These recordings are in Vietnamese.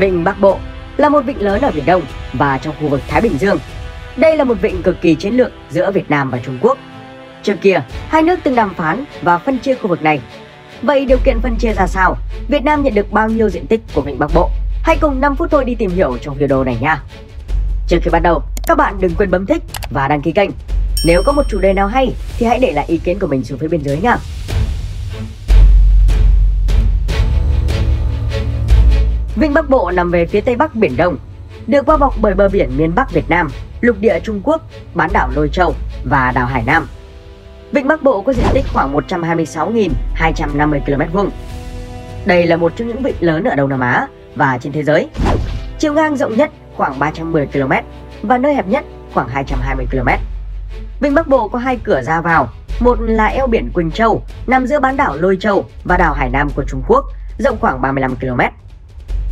Vịnh Bắc Bộ là một vịnh lớn ở Biển Đông và trong khu vực Thái Bình Dương. Đây là một vịnh cực kỳ chiến lược giữa Việt Nam và Trung Quốc. Trước kia, hai nước từng đàm phán và phân chia khu vực này. Vậy điều kiện phân chia ra sao? Việt Nam nhận được bao nhiêu diện tích của Vịnh Bắc Bộ? Hãy cùng 5 phút tôi đi tìm hiểu trong video này nha. Trước khi bắt đầu, các bạn đừng quên bấm thích và đăng ký kênh. Nếu có một chủ đề nào hay thì hãy để lại ý kiến của mình xuống phía bên dưới nha. Vịnh Bắc Bộ nằm về phía tây bắc Biển Đông, được bao bọc bởi bờ biển miền Bắc Việt Nam, lục địa Trung Quốc, bán đảo Lôi Châu và đảo Hải Nam. Vịnh Bắc Bộ có diện tích khoảng 126.250 km². Đây là một trong những vịnh lớn ở Đông Nam Á và trên thế giới. Chiều ngang rộng nhất khoảng 310 km và nơi hẹp nhất khoảng 220 km. Vịnh Bắc Bộ có hai cửa ra vào, một là eo biển Quỳnh Châu nằm giữa bán đảo Lôi Châu và đảo Hải Nam của Trung Quốc, rộng khoảng 35 km.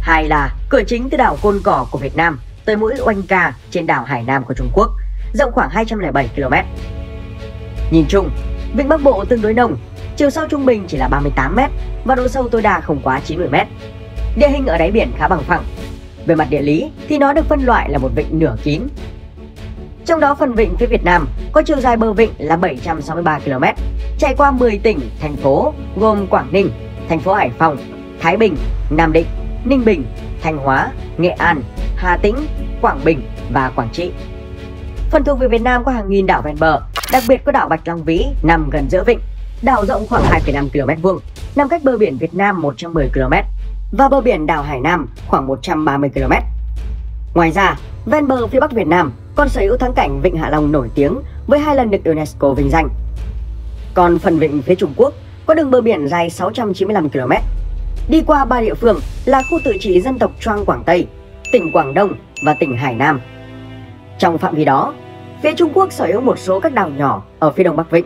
Hai là cửa chính từ đảo Côn Cỏ của Việt Nam tới mũi Oanh Ca trên đảo Hải Nam của Trung Quốc, rộng khoảng 207 km. Nhìn chung, Vịnh Bắc Bộ tương đối nông, chiều sâu trung bình chỉ là 38 m và độ sâu tối đa không quá 90 m. Địa hình ở đáy biển khá bằng phẳng. Về mặt địa lý thì nó được phân loại là một vịnh nửa kín. Trong đó phần vịnh phía Việt Nam có chiều dài bờ vịnh là 763 km, chạy qua 10 tỉnh, thành phố gồm Quảng Ninh, thành phố Hải Phòng, Thái Bình, Nam Định, Ninh Bình, Thanh Hóa, Nghệ An, Hà Tĩnh, Quảng Bình và Quảng Trị. Phần thuộc về Việt Nam có hàng nghìn đảo ven bờ, đặc biệt có đảo Bạch Long Vĩ nằm gần giữa vịnh. Đảo rộng khoảng 2,5 km², nằm cách bờ biển Việt Nam 110 km và bờ biển đảo Hải Nam khoảng 130 km. Ngoài ra, ven bờ phía Bắc Việt Nam còn sở hữu thắng cảnh Vịnh Hạ Long nổi tiếng với 2 lần được UNESCO vinh danh. Còn phần vịnh phía Trung Quốc có đường bờ biển dài 695 km, đi qua 3 địa phương là khu tự trị dân tộc Choang Quảng Tây, tỉnh Quảng Đông và tỉnh Hải Nam. Trong phạm vi đó, phía Trung Quốc sở hữu một số các đảo nhỏ ở phía đông bắc vịnh.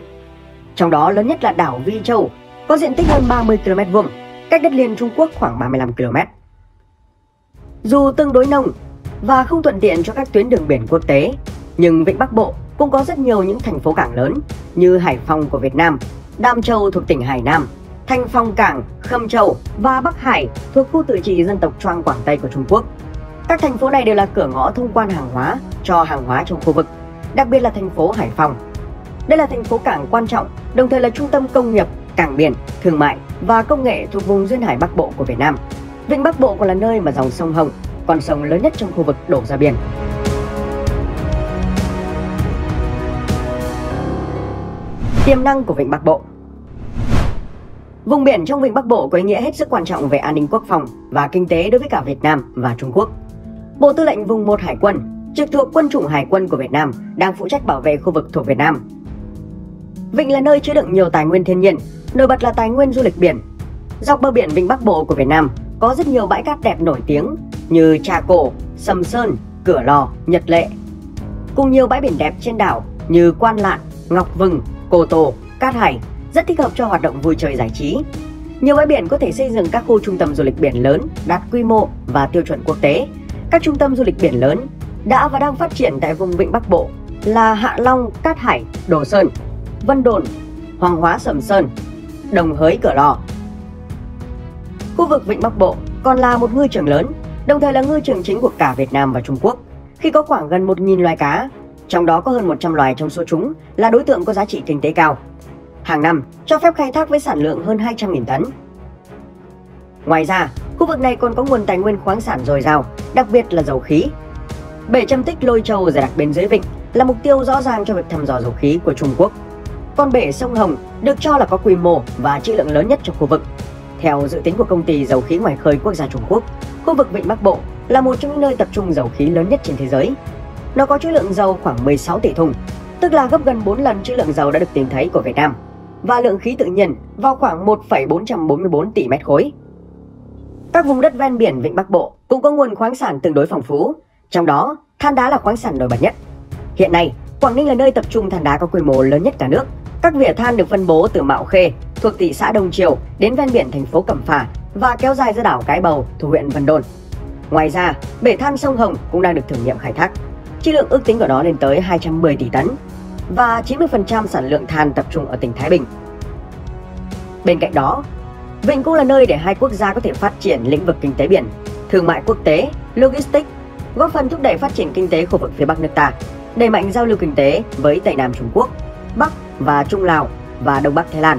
Trong đó lớn nhất là đảo Vi Châu, có diện tích hơn 30 km², cách đất liền Trung Quốc khoảng 35 km. Dù tương đối nông và không thuận tiện cho các tuyến đường biển quốc tế, nhưng Vịnh Bắc Bộ cũng có rất nhiều những thành phố cảng lớn như Hải Phòng của Việt Nam, Đam Châu thuộc tỉnh Hải Nam, Thanh Phong Cảng, Khâm Châu và Bắc Hải thuộc khu tự trị dân tộc Choang Quảng Tây của Trung Quốc. Các thành phố này đều là cửa ngõ thông quan hàng hóa cho hàng hóa trong khu vực, đặc biệt là thành phố Hải Phòng. Đây là thành phố cảng quan trọng, đồng thời là trung tâm công nghiệp, cảng biển, thương mại và công nghệ thuộc vùng duyên hải Bắc Bộ của Việt Nam. Vịnh Bắc Bộ còn là nơi mà dòng sông Hồng, con sông lớn nhất trong khu vực, đổ ra biển. Tiềm năng của Vịnh Bắc Bộ. Vùng biển trong Vịnh Bắc Bộ có ý nghĩa hết sức quan trọng về an ninh quốc phòng và kinh tế đối với cả Việt Nam và Trung Quốc. Bộ Tư lệnh Vùng 1 Hải quân, trực thuộc Quân chủng Hải quân của Việt Nam, đang phụ trách bảo vệ khu vực thuộc Việt Nam. Vịnh là nơi chứa đựng nhiều tài nguyên thiên nhiên, nổi bật là tài nguyên du lịch biển. Dọc bờ biển Vịnh Bắc Bộ của Việt Nam có rất nhiều bãi cát đẹp nổi tiếng như Trà Cổ, Sầm Sơn, Cửa Lò, Nhật Lệ, cùng nhiều bãi biển đẹp trên đảo như Quan Lạn, Ngọc Vừng, Cô Tô, Cát Hải, rất thích hợp cho hoạt động vui chơi giải trí. Nhiều bãi biển có thể xây dựng các khu trung tâm du lịch biển lớn đạt quy mô và tiêu chuẩn quốc tế. Các trung tâm du lịch biển lớn đã và đang phát triển tại vùng Vịnh Bắc Bộ là Hạ Long, Cát Hải, Đồ Sơn, Vân Đồn, Hoàng Hóa, Sầm Sơn, Đồng Hới, Cửa Lò. Khu vực Vịnh Bắc Bộ còn là một ngư trường lớn, đồng thời là ngư trường chính của cả Việt Nam và Trung Quốc, khi có khoảng gần 1.000 loài cá, trong đó có hơn 100 loài trong số chúng là đối tượng có giá trị kinh tế cao. Hàng năm cho phép khai thác với sản lượng hơn 200.000 tấn. Ngoài ra, khu vực này còn có nguồn tài nguyên khoáng sản dồi dào, đặc biệt là dầu khí. Bể châm tích Lôi Châu dài đặc bên dưới vịnh là mục tiêu rõ ràng cho việc thăm dò dầu khí của Trung Quốc. Còn bể sông Hồng được cho là có quy mô và trữ lượng lớn nhất trong khu vực. Theo dự tính của công ty dầu khí ngoài khơi quốc gia Trung Quốc, khu vực Vịnh Bắc Bộ là một trong những nơi tập trung dầu khí lớn nhất trên thế giới. Nó có trữ lượng dầu khoảng 16 tỷ thùng, tức là gấp gần 4 lần trữ lượng dầu đã được tìm thấy của Việt Nam, và lượng khí tự nhiên vào khoảng 1,444 tỷ mét khối. Các vùng đất ven biển Vịnh Bắc Bộ cũng có nguồn khoáng sản tương đối phong phú, trong đó than đá là khoáng sản nổi bật nhất. Hiện nay, Quảng Ninh là nơi tập trung than đá có quy mô lớn nhất cả nước. Các vỉa than được phân bố từ Mạo Khê thuộc thị xã Đông Triều đến ven biển thành phố Cẩm Phả và kéo dài ra đảo Cái Bầu thuộc huyện Vân Đồn. Ngoài ra, bể than sông Hồng cũng đang được thử nghiệm khai thác. Trữ lượng ước tính của nó lên tới 210 tỷ tấn và 90% sản lượng than tập trung ở tỉnh Thái Bình. Bên cạnh đó, vịnh cũng là nơi để hai quốc gia có thể phát triển lĩnh vực kinh tế biển, thương mại quốc tế, logistics, góp phần thúc đẩy phát triển kinh tế khu vực phía Bắc nước ta, đẩy mạnh giao lưu kinh tế với Tây Nam Trung Quốc, Bắc và Trung Lào và Đông Bắc Thái Lan.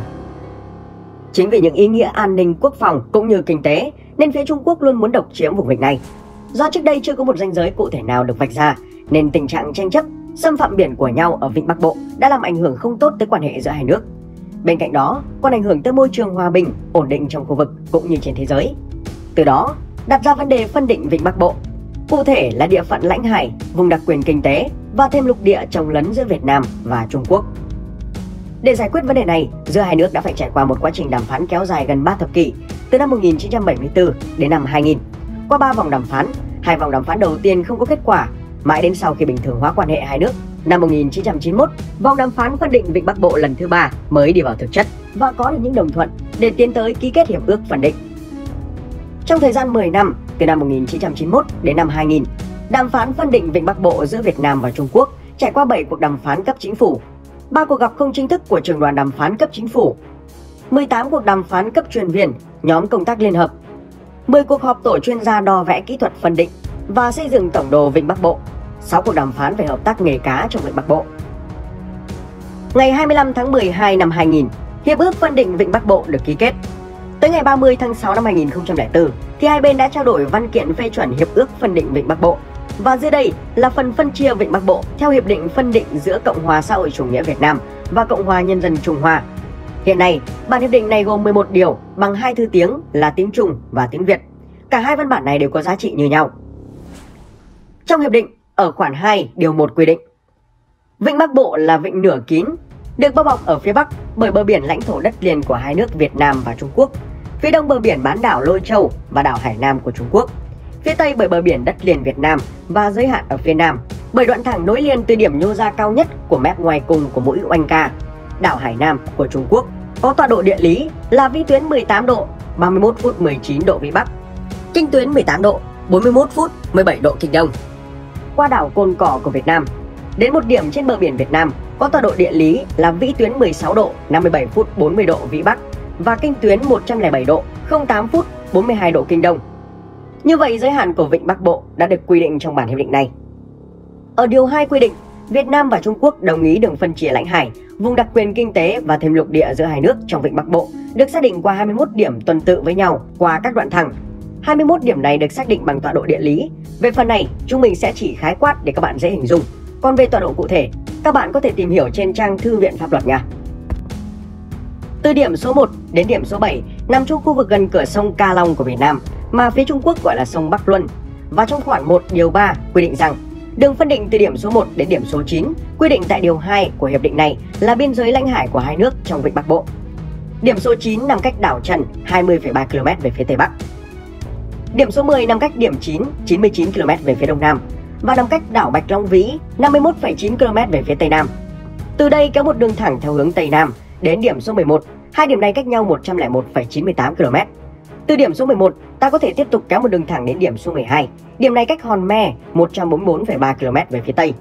Chính vì những ý nghĩa an ninh quốc phòng cũng như kinh tế nên phía Trung Quốc luôn muốn độc chiếm vùng vịnh này. Do trước đây chưa có một ranh giới cụ thể nào được vạch ra nên tình trạng tranh chấp, xâm phạm biển của nhau ở Vịnh Bắc Bộ đã làm ảnh hưởng không tốt tới quan hệ giữa hai nước. Bên cạnh đó, còn ảnh hưởng tới môi trường hòa bình, ổn định trong khu vực cũng như trên thế giới. Từ đó, đặt ra vấn đề phân định Vịnh Bắc Bộ, cụ thể là địa phận lãnh hải, vùng đặc quyền kinh tế và thêm lục địa chồng lấn giữa Việt Nam và Trung Quốc. Để giải quyết vấn đề này, giữa hai nước đã phải trải qua một quá trình đàm phán kéo dài gần 3 thập kỷ, từ năm 1974 đến năm 2000. Qua 3 vòng đàm phán, 2 vòng đàm phán đầu tiên không có kết quả, mãi đến sau khi bình thường hóa quan hệ hai nước, năm 1991, vòng đàm phán phân định Vịnh Bắc Bộ lần thứ 3 mới đi vào thực chất và có được những đồng thuận để tiến tới ký kết hiệp ước phân định. Trong thời gian 10 năm, từ năm 1991 đến năm 2000, đàm phán phân định Vịnh Bắc Bộ giữa Việt Nam và Trung Quốc trải qua 7 cuộc đàm phán cấp chính phủ, 3 cuộc gặp không chính thức của trưởng đoàn đàm phán cấp chính phủ, 18 cuộc đàm phán cấp chuyên viên, nhóm công tác liên hợp, 10 cuộc họp tổ chuyên gia đo vẽ kỹ thuật phân định và xây dựng tổng đồ Vịnh Bắc Bộ, 6 cuộc đàm phán về hợp tác nghề cá trong Vịnh Bắc Bộ. Ngày 25 tháng 12 năm 2000, hiệp ước phân định Vịnh Bắc Bộ được ký kết. Tới ngày 30 tháng 6 năm 2004 thì hai bên đã trao đổi văn kiện phê chuẩn hiệp ước phân định Vịnh Bắc Bộ. Và dưới đây là phần phân chia Vịnh Bắc Bộ theo hiệp định phân định giữa Cộng hòa xã hội chủ nghĩa Việt Nam và Cộng hòa Nhân dân Trung Hoa. Hiện nay, bản hiệp định này gồm 11 điều bằng 2 thứ tiếng là tiếng Trung và tiếng Việt. Cả hai văn bản này đều có giá trị như nhau. Trong hiệp định, ở khoản 2, điều 1 quy định: Vịnh Bắc Bộ là vịnh nửa kín, được bao bọc ở phía Bắc bởi bờ biển lãnh thổ đất liền của hai nước Việt Nam và Trung Quốc, phía Đông bờ biển bán đảo Lôi Châu và đảo Hải Nam của Trung Quốc, phía Tây bởi bờ biển đất liền Việt Nam và giới hạn ở phía Nam bởi đoạn thẳng nối liền từ điểm nhô ra cao nhất của mép ngoài cùng của mũi Oanh Ca, đảo Hải Nam của Trung Quốc, có tọa độ địa lý là vĩ tuyến 18 độ 31 phút 19 độ Vĩ Bắc, kinh tuyến 18 độ 41 phút 17 độ Kinh Đông, qua đảo Cồn Cỏ của Việt Nam đến một điểm trên bờ biển Việt Nam có tọa độ địa lý là vĩ tuyến 16 độ 57 phút 40 độ Vĩ Bắc và kinh tuyến 107 độ 08 phút 42 độ Kinh Đông. Như vậy, giới hạn của Vịnh Bắc Bộ đã được quy định trong bản hiệp định này. Ở điều 2 quy định, Việt Nam và Trung Quốc đồng ý đường phân chia lãnh hải, vùng đặc quyền kinh tế và thêm lục địa giữa hai nước trong Vịnh Bắc Bộ được xác định qua 21 điểm tuần tự với nhau qua các đoạn thẳng. 21 điểm này được xác định bằng tọa độ địa lý. Về phần này, chúng mình sẽ chỉ khái quát để các bạn dễ hình dung. Còn về tọa độ cụ thể, các bạn có thể tìm hiểu trên trang Thư viện Pháp luật nha. Từ điểm số 1 đến điểm số 7 nằm trong khu vực gần cửa sông Ca Long của Việt Nam, mà phía Trung Quốc gọi là sông Bắc Luân. Và trong khoản 1 điều 3 quy định rằng đường phân định từ điểm số 1 đến điểm số 9 quy định tại điều 2 của hiệp định này là biên giới lãnh hải của hai nước trong Vịnh Bắc Bộ. Điểm số 9 nằm cách đảo Trần 20,3 km về phía Tây Bắc. Điểm số 10 nằm cách điểm 9 99 km về phía Đông Nam và nằm cách đảo Bạch Long Vĩ 51,9 km về phía Tây Nam. Từ đây kéo một đường thẳng theo hướng Tây Nam đến điểm số 11, hai điểm này cách nhau 101,98 km. Từ điểm số 11, ta có thể tiếp tục kéo một đường thẳng đến điểm số 12. Điểm này cách Hòn Me 144,3 km về phía Tây.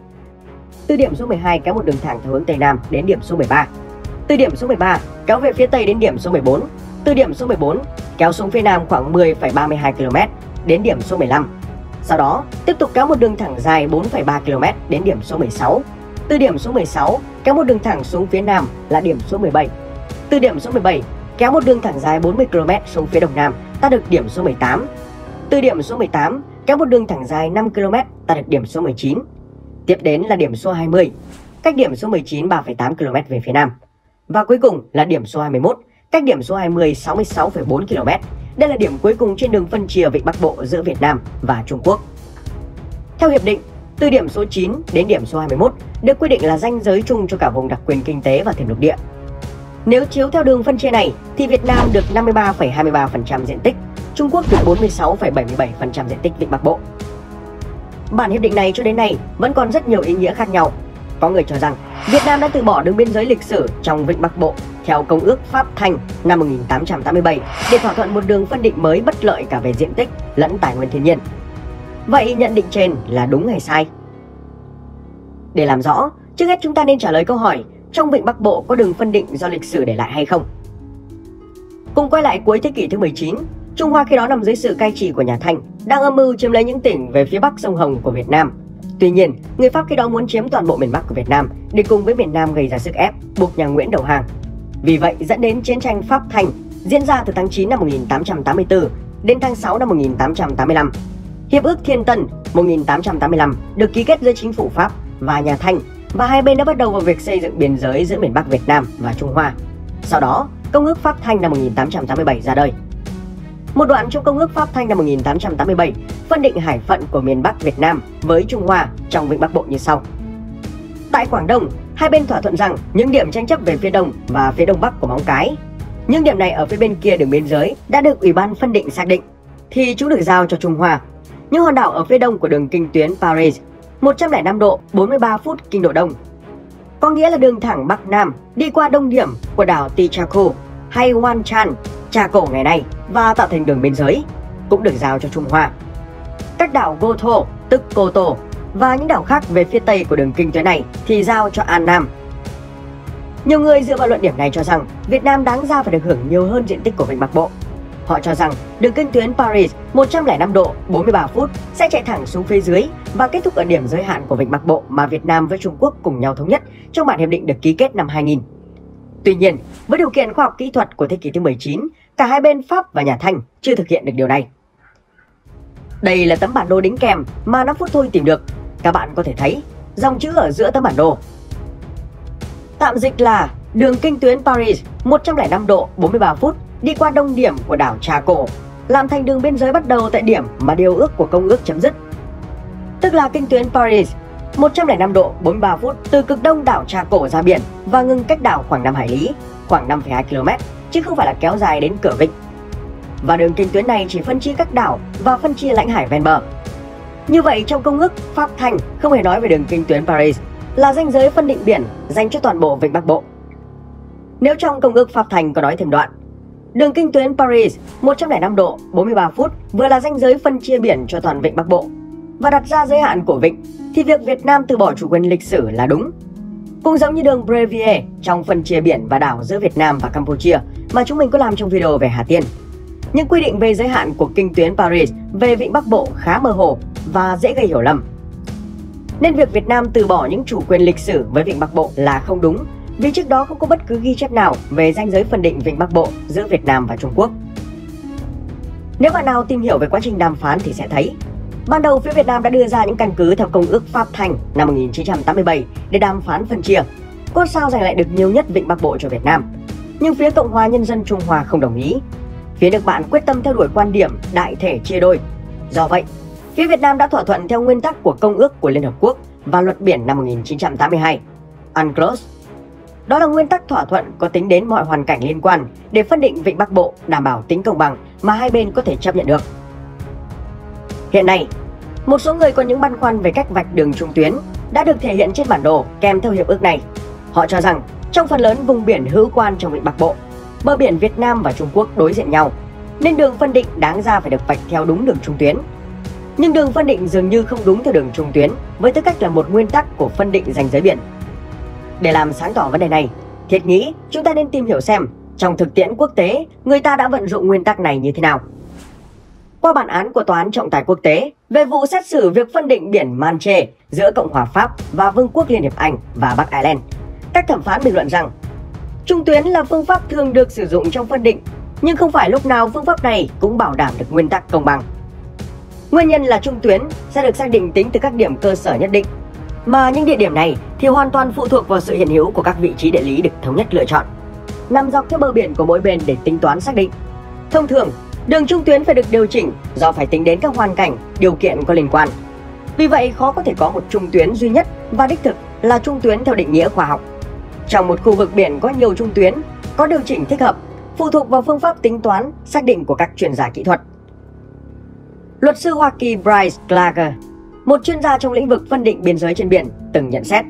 Từ điểm số 12 kéo một đường thẳng theo hướng Tây Nam đến điểm số 13. Từ điểm số 13 kéo về phía Tây đến điểm số 14. Từ điểm số 14 kéo xuống phía Nam khoảng 10,32 km đến điểm số 15. Sau đó tiếp tục kéo một đường thẳng dài 4,3 km đến điểm số 16. Từ điểm số 16 kéo một đường thẳng xuống phía Nam là điểm số 17. Từ điểm số 17 kéo một đường thẳng dài 40 km xuống phía Đông Nam, ta được điểm số 18. Từ điểm số 18 kéo một đường thẳng dài 5 km, ta được điểm số 19. Tiếp đến là điểm số 20, cách điểm số 19 3,8 km về phía Nam. Và cuối cùng là điểm số 21, cách điểm số 20 66,4 km. Đây là điểm cuối cùng trên đường phân chia Vịnh Bắc Bộ giữa Việt Nam và Trung Quốc. Theo hiệp định, từ điểm số 9 đến điểm số 21 được quy định là ranh giới chung cho cả vùng đặc quyền kinh tế và thềm lục địa. Nếu chiếu theo đường phân chia này thì Việt Nam được 53,23% diện tích, Trung Quốc được 46,77% diện tích Vịnh Bắc Bộ. Bản hiệp định này cho đến nay vẫn còn rất nhiều ý nghĩa khác nhau. Có người cho rằng Việt Nam đã từ bỏ đường biên giới lịch sử trong Vịnh Bắc Bộ theo Công ước Pháp Thanh năm 1887 để thỏa thuận một đường phân định mới bất lợi cả về diện tích lẫn tài nguyên thiên nhiên. Vậy nhận định trên là đúng hay sai? Để làm rõ, trước hết chúng ta nên trả lời câu hỏi trong Vịnh Bắc Bộ có đường phân định do lịch sử để lại hay không. Cùng quay lại cuối thế kỷ thứ 19, Trung Hoa khi đó nằm dưới sự cai trị của nhà Thanh, đang âm mưu chiếm lấy những tỉnh về phía bắc sông Hồng của Việt Nam. Tuy nhiên, người Pháp khi đó muốn chiếm toàn bộ miền Bắc của Việt Nam để cùng với miền Nam gây ra sức ép, buộc nhà Nguyễn đầu hàng. Vì vậy dẫn đến chiến tranh Pháp Thanh diễn ra từ tháng 9 năm 1884 đến tháng 6 năm 1885. Hiệp ước Thiên Tân 1885 được ký kết giữa chính phủ Pháp và nhà Thanh, và hai bên đã bắt đầu vào việc xây dựng biên giới giữa miền Bắc Việt Nam và Trung Hoa. Sau đó, Công ước Pháp Thanh năm 1887 ra đời. Một đoạn trong Công ước Pháp Thanh năm 1887 phân định hải phận của miền Bắc Việt Nam với Trung Hoa trong Vịnh Bắc Bộ như sau. Tại Quảng Đông, hai bên thỏa thuận rằng những điểm tranh chấp về phía đông và phía đông bắc của Móng Cái, những điểm này ở phía bên kia đường biên giới đã được Ủy ban phân định xác định, thì chúng được giao cho Trung Hoa. Những hòn đảo ở phía đông của đường kinh tuyến Paris 105 độ 43 phút kinh độ đông, có nghĩa là đường thẳng Bắc Nam đi qua đông điểm của đảo Tichaco hay Wan Chan, Trà Cổ ngày nay và tạo thành đường biên giới, cũng được giao cho Trung Hoa. Các đảo Gotho, tức Cô Tô, và những đảo khác về phía tây của đường kinh tuyến này thì giao cho An Nam. Nhiều người dựa vào luận điểm này cho rằng Việt Nam đáng ra phải được hưởng nhiều hơn diện tích của Vịnh Bắc Bộ. Họ cho rằng đường kinh tuyến Paris 105 độ 43 phút sẽ chạy thẳng xuống phía dưới và kết thúc ở điểm giới hạn của Vịnh Bắc Bộ mà Việt Nam với Trung Quốc cùng nhau thống nhất trong bản hiệp định được ký kết năm 2000. Tuy nhiên, với điều kiện khoa học kỹ thuật của thế kỷ thứ 19, cả hai bên Pháp và nhà Thanh chưa thực hiện được điều này. Đây là tấm bản đồ đính kèm mà 5 phút thôi tìm được. Các bạn có thể thấy dòng chữ ở giữa tấm bản đồ. Tạm dịch là đường kinh tuyến Paris 105 độ 43 phút đi qua đông điểm của đảo Trà Cổ, làm thành đường biên giới bắt đầu tại điểm mà điều ước của công ước chấm dứt. Tức là kinh tuyến Paris 105 độ 43 phút từ cực đông đảo Trà Cổ ra biển và ngừng cách đảo khoảng 5 hải lý, khoảng 5,2 km, chứ không phải là kéo dài đến cửa vịnh. Và đường kinh tuyến này chỉ phân chia các đảo và phân chia lãnh hải ven bờ. Như vậy trong công ước Pháp Thanh không hề nói về đường kinh tuyến Paris là ranh giới phân định biển dành cho toàn bộ Vịnh Bắc Bộ. Nếu trong công ước Pháp Thanh có nói thêm đoạn, đường kinh tuyến Paris 105 độ 43 phút vừa là ranh giới phân chia biển cho toàn Vịnh Bắc Bộ và đặt ra giới hạn của vịnh, thì việc Việt Nam từ bỏ chủ quyền lịch sử là đúng. Cũng giống như đường Brevier trong phân chia biển và đảo giữa Việt Nam và Campuchia mà chúng mình có làm trong video về Hà Tiên. Những quy định về giới hạn của kinh tuyến Paris về Vịnh Bắc Bộ khá mơ hồ và dễ gây hiểu lầm. Nên việc Việt Nam từ bỏ những chủ quyền lịch sử với Vịnh Bắc Bộ là không đúng, vì trước đó không có bất cứ ghi chép nào về ranh giới phân định Vịnh Bắc Bộ giữa Việt Nam và Trung Quốc. Nếu bạn nào tìm hiểu về quá trình đàm phán thì sẽ thấy, ban đầu phía Việt Nam đã đưa ra những căn cứ theo Công ước Pháp Thanh năm 1987 để đàm phán phân chia, cốt sao giành lại được nhiều nhất Vịnh Bắc Bộ cho Việt Nam. Nhưng phía Cộng hòa Nhân dân Trung Hoa không đồng ý. Phía nước bạn quyết tâm theo đuổi quan điểm đại thể chia đôi. Do vậy, phía Việt Nam đã thỏa thuận theo nguyên tắc của Công ước của Liên Hợp Quốc và Luật Biển năm 1982, UNCLOS. Đó là nguyên tắc thỏa thuận có tính đến mọi hoàn cảnh liên quan để phân định Vịnh Bắc Bộ đảm bảo tính công bằng mà hai bên có thể chấp nhận được. Hiện nay, một số người có những băn khoăn về cách vạch đường trung tuyến đã được thể hiện trên bản đồ kèm theo hiệp ước này. Họ cho rằng trong phần lớn vùng biển hữu quan trong Vịnh Bắc Bộ, bờ biển Việt Nam và Trung Quốc đối diện nhau, nên đường phân định đáng ra phải được vạch theo đúng đường trung tuyến. Nhưng đường phân định dường như không đúng theo đường trung tuyến với tư cách là một nguyên tắc của phân định ranh giới biển. Để làm sáng tỏ vấn đề này, Thiết nghĩ chúng ta nên tìm hiểu xem trong thực tiễn quốc tế người ta đã vận dụng nguyên tắc này như thế nào. Qua bản án của Tòa án trọng tài quốc tế về vụ xét xử việc phân định biển Manche giữa Cộng hòa Pháp và Vương quốc Liên hiệp Anh và Bắc Ireland, các thẩm phán bình luận rằng trung tuyến là phương pháp thường được sử dụng trong phân định, nhưng không phải lúc nào phương pháp này cũng bảo đảm được nguyên tắc công bằng. Nguyên nhân là trung tuyến sẽ được xác định tính từ các điểm cơ sở nhất định, mà những địa điểm này thì hoàn toàn phụ thuộc vào sự hiện hữu của các vị trí địa lý được thống nhất lựa chọn, nằm dọc theo bờ biển của mỗi bên để tính toán xác định. Thông thường, đường trung tuyến phải được điều chỉnh do phải tính đến các hoàn cảnh, điều kiện có liên quan. Vì vậy, khó có thể có một trung tuyến duy nhất và đích thực là trung tuyến theo định nghĩa khoa học. Trong một khu vực biển có nhiều trung tuyến, có điều chỉnh thích hợp phụ thuộc vào phương pháp tính toán xác định của các chuyên gia kỹ thuật. Luật sư Hoa Kỳ Bryce Klager, một chuyên gia trong lĩnh vực phân định biên giới trên biển, từng nhận xét: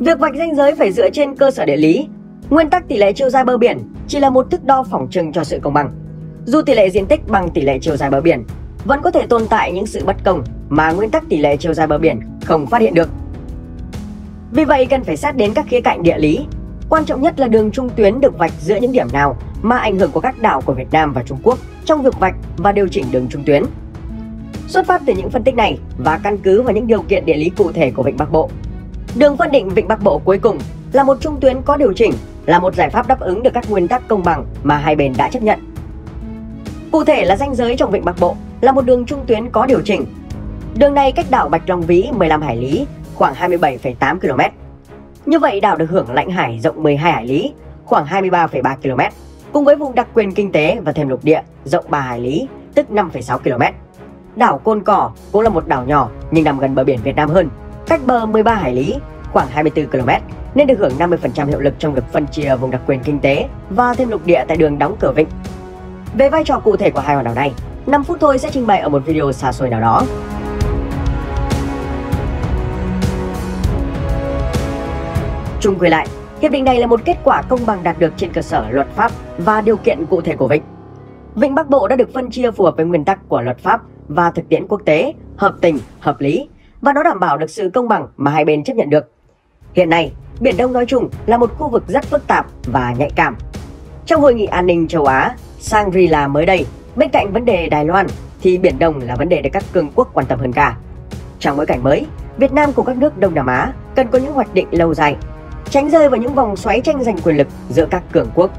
việc vạch ranh giới phải dựa trên cơ sở địa lý. Nguyên tắc tỷ lệ chiều dài bờ biển chỉ là một thước đo phỏng chừng cho sự công bằng. Dù tỷ lệ diện tích bằng tỷ lệ chiều dài bờ biển, vẫn có thể tồn tại những sự bất công mà nguyên tắc tỷ lệ chiều dài bờ biển không phát hiện được. Vì vậy, cần phải xét đến các khía cạnh địa lý. Quan trọng nhất là đường trung tuyến được vạch giữa những điểm nào mà ảnh hưởng của các đảo của Việt Nam và Trung Quốc trong việc vạch và điều chỉnh đường trung tuyến. Xuất phát từ những phân tích này và căn cứ vào những điều kiện địa lý cụ thể của Vịnh Bắc Bộ, đường phân định Vịnh Bắc Bộ cuối cùng là một trung tuyến có điều chỉnh, là một giải pháp đáp ứng được các nguyên tắc công bằng mà hai bên đã chấp nhận. Cụ thể là ranh giới trong Vịnh Bắc Bộ là một đường trung tuyến có điều chỉnh. Đường này cách đảo Bạch Long Vĩ 15 hải lý, khoảng 27,8 km. Như vậy đảo được hưởng lãnh hải rộng 12 hải lý, khoảng 23,3 km, cùng với vùng đặc quyền kinh tế và thêm lục địa rộng 3 hải lý, tức 5,6 km. Đảo Côn Cỏ cũng là một đảo nhỏ nhưng nằm gần bờ biển Việt Nam hơn, cách bờ 13 hải lý, khoảng 24 km, nên được hưởng 50% hiệu lực trong việc phân chia vùng đặc quyền kinh tế và thêm lục địa tại đường đóng cửa vịnh. Về vai trò cụ thể của hai hòn đảo này, 5 phút thôi sẽ trình bày ở một video xa xôi nào đó. Chung quy lại, hiệp định này là một kết quả công bằng đạt được trên cơ sở luật pháp và điều kiện cụ thể của vịnh. Vịnh Bắc Bộ đã được phân chia phù hợp với nguyên tắc của luật pháp và thực tiễn quốc tế, hợp tình, hợp lý, và nó đảm bảo được sự công bằng mà hai bên chấp nhận được. Hiện nay, Biển Đông nói chung là một khu vực rất phức tạp và nhạy cảm. Trong Hội nghị An ninh châu Á Shangri-La mới đây, bên cạnh vấn đề Đài Loan thì Biển Đông là vấn đề được các cường quốc quan tâm hơn cả. Trong bối cảnh mới, Việt Nam cùng các nước Đông Nam Á cần có những hoạch định lâu dài, tránh rơi vào những vòng xoáy tranh giành quyền lực giữa các cường quốc.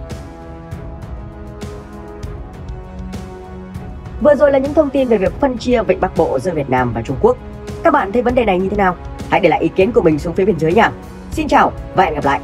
Vừa rồi là những thông tin về việc phân chia Vịnh Bắc Bộ giữa Việt Nam và Trung Quốc. Các bạn thấy vấn đề này như thế nào? Hãy để lại ý kiến của mình xuống phía bên dưới nha. Xin chào và hẹn gặp lại!